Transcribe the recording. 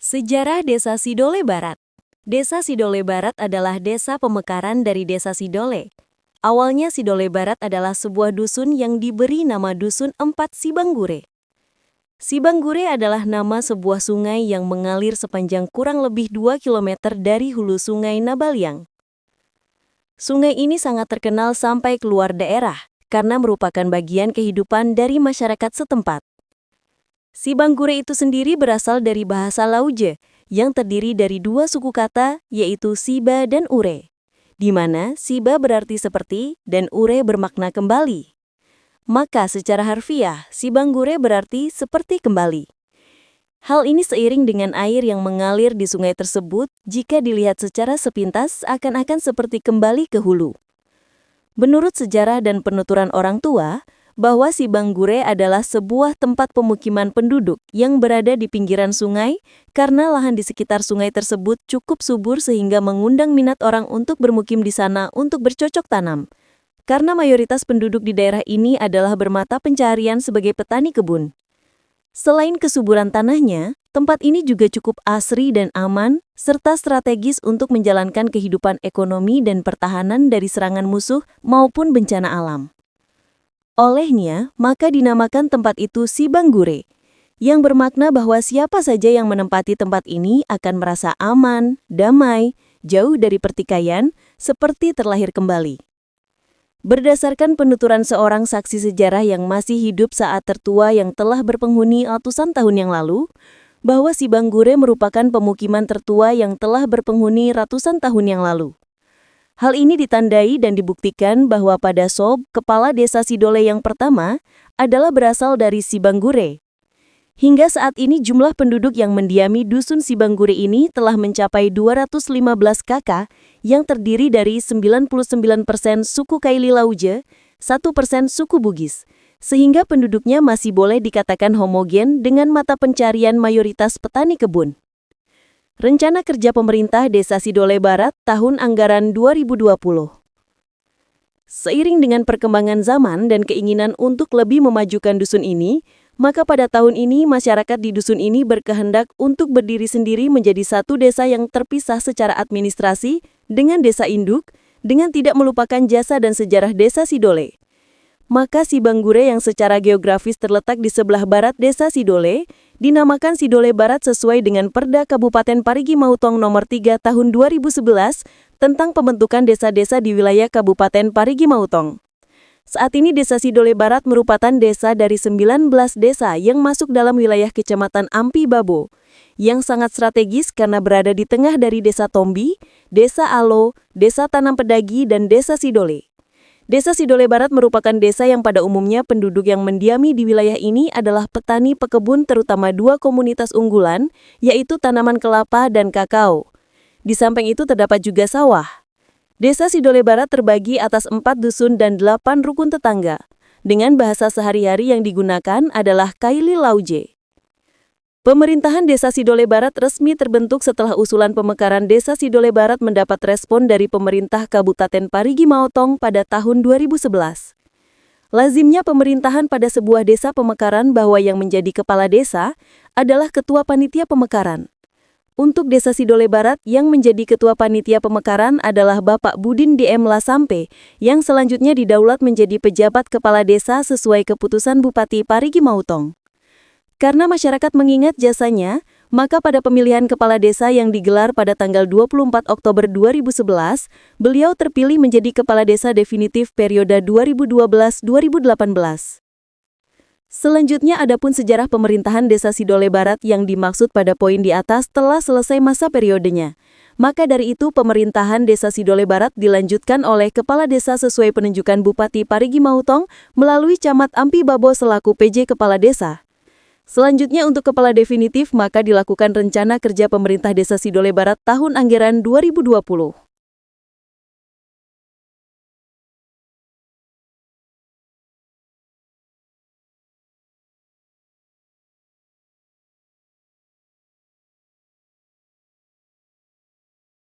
Sejarah Desa Sidole Barat. Desa Sidole Barat adalah desa pemekaran dari Desa Sidole. Awalnya Sidole Barat adalah sebuah dusun yang diberi nama Dusun Empat Sibanggure. Sibanggure adalah nama sebuah sungai yang mengalir sepanjang kurang lebih 2 km dari hulu Sungai Nabaliang. Sungai ini sangat terkenal sampai keluar daerah karena merupakan bagian kehidupan dari masyarakat setempat. Sibanggure itu sendiri berasal dari bahasa Lauje yang terdiri dari dua suku kata, yaitu Siba dan Ure, di mana Siba berarti seperti dan Ure bermakna kembali. Maka secara harfiah, Sibanggure berarti seperti kembali. Hal ini seiring dengan air yang mengalir di sungai tersebut, jika dilihat secara sepintas akan-akan seperti kembali ke hulu. Menurut sejarah dan penuturan orang tua, bahwa Sibanggure adalah sebuah tempat pemukiman penduduk yang berada di pinggiran sungai karena lahan di sekitar sungai tersebut cukup subur sehingga mengundang minat orang untuk bermukim di sana untuk bercocok tanam. Karena mayoritas penduduk di daerah ini adalah bermata pencaharian sebagai petani kebun. Selain kesuburan tanahnya, tempat ini juga cukup asri dan aman, serta strategis untuk menjalankan kehidupan ekonomi dan pertahanan dari serangan musuh maupun bencana alam. Olehnya, maka dinamakan tempat itu Sibanggure, yang bermakna bahwa siapa saja yang menempati tempat ini akan merasa aman, damai, jauh dari pertikaian, seperti terlahir kembali. Berdasarkan penuturan seorang saksi sejarah yang masih hidup saat tertua yang telah berpenghuni ratusan tahun yang lalu, bahwa Sibanggure merupakan pemukiman tertua yang telah berpenghuni ratusan tahun yang lalu. Hal ini ditandai dan dibuktikan bahwa pada Sob, kepala desa Sidole yang pertama, adalah berasal dari Sibanggure. Hingga saat ini jumlah penduduk yang mendiami dusun Sibanggure ini telah mencapai 215 kakak yang terdiri dari 99% suku Kaili Lauje, 1% suku Bugis, sehingga penduduknya masih boleh dikatakan homogen dengan mata pencarian mayoritas petani kebun. Rencana Kerja Pemerintah Desa Sidole Barat tahun anggaran 2020. Seiring dengan perkembangan zaman dan keinginan untuk lebih memajukan dusun ini, maka pada tahun ini masyarakat di dusun ini berkehendak untuk berdiri sendiri menjadi satu desa yang terpisah secara administrasi dengan desa induk, dengan tidak melupakan jasa dan sejarah Desa Sidole. Maka Sibanggure yang secara geografis terletak di sebelah barat Desa Sidole, dinamakan Sidole Barat sesuai dengan Perda Kabupaten Parigi Mautong Nomor 3 Tahun 2011 tentang pembentukan desa-desa di wilayah Kabupaten Parigi Mautong. Saat ini Desa Sidole Barat merupakan desa dari 19 desa yang masuk dalam wilayah Kecamatan Ampi Babo, yang sangat strategis karena berada di tengah dari Desa Tombi, Desa Alo, Desa Tanam Pedagi, dan Desa Sidole. Desa Sidole Barat merupakan desa yang pada umumnya penduduk yang mendiami di wilayah ini adalah petani pekebun terutama dua komunitas unggulan, yaitu tanaman kelapa dan kakao. Di samping itu terdapat juga sawah. Desa Sidole Barat terbagi atas 4 dusun dan 8 rukun tetangga. Dengan bahasa sehari-hari yang digunakan adalah Kaili Lauje. Pemerintahan Desa Sidole Barat resmi terbentuk setelah usulan pemekaran Desa Sidole Barat mendapat respon dari pemerintah Kabupaten Parigi Mautong pada tahun 2011. Lazimnya pemerintahan pada sebuah desa pemekaran bahwa yang menjadi kepala desa adalah ketua panitia pemekaran. Untuk Desa Sidole Barat yang menjadi ketua panitia pemekaran adalah Bapak Budin DM Lasampe yang selanjutnya didaulat menjadi pejabat kepala desa sesuai keputusan Bupati Parigi Mautong. Karena masyarakat mengingat jasanya, maka pada pemilihan kepala desa yang digelar pada tanggal 24 Oktober 2011, beliau terpilih menjadi kepala desa definitif periode 2012-2018. Selanjutnya adapun sejarah pemerintahan Desa Sidole Barat yang dimaksud pada poin di atas telah selesai masa periodenya. Maka dari itu pemerintahan Desa Sidole Barat dilanjutkan oleh kepala desa sesuai penunjukan Bupati Parigi Mautong melalui Camat Ampi Babo selaku PJ Kepala Desa. Selanjutnya untuk kepala definitif maka dilakukan rencana kerja pemerintah Desa Sidole Barat tahun anggaran 2020.